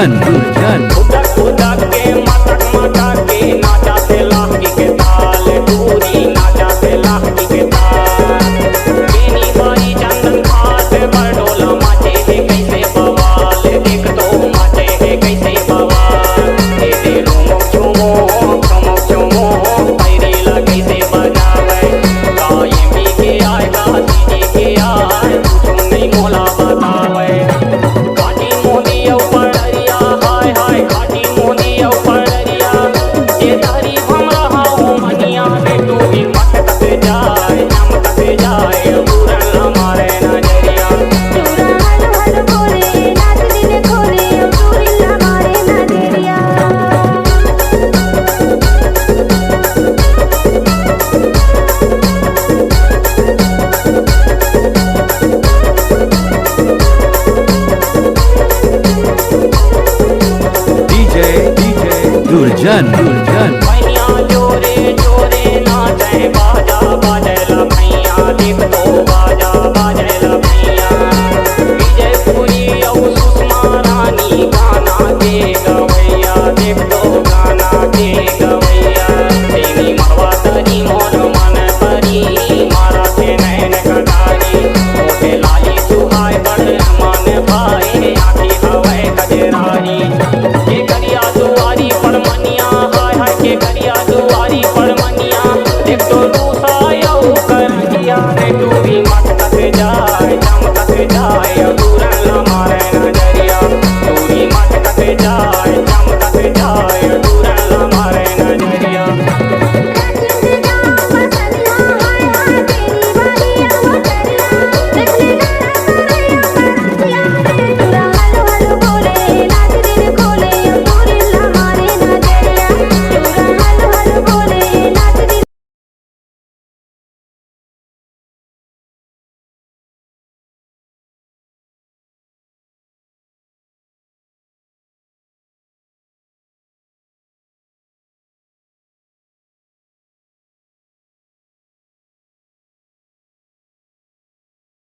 दुर्जन दुर्जन उदक उदक के मटक मटक के नाचा से लाठी के ताल दूरी नाचा से लाठी के ताल बेनी बाई चंदन घाट पर डोला मचे है कैसे बवाल देख तो मचे है कैसे बवाल दे दे रुमुक चुमो पैरेला कैसे बजावे कायमी के आए गाजी के आए कुछ नहीं मोला बतावे घाटी मोदी पड़रिया हाय हाय घाटी मोदी पड़रिया ये तारी हम रहा हूँ मनिया के तू भी मटकत जाए चमकत जाए पूरन हमारे नजरिया चूड़ा हल हल बोले नाच दिन खोले पूरी हमारे नजरिया डीजे दुर्जन दुर्जन जोरे जोरे नाचे बाजा बाजे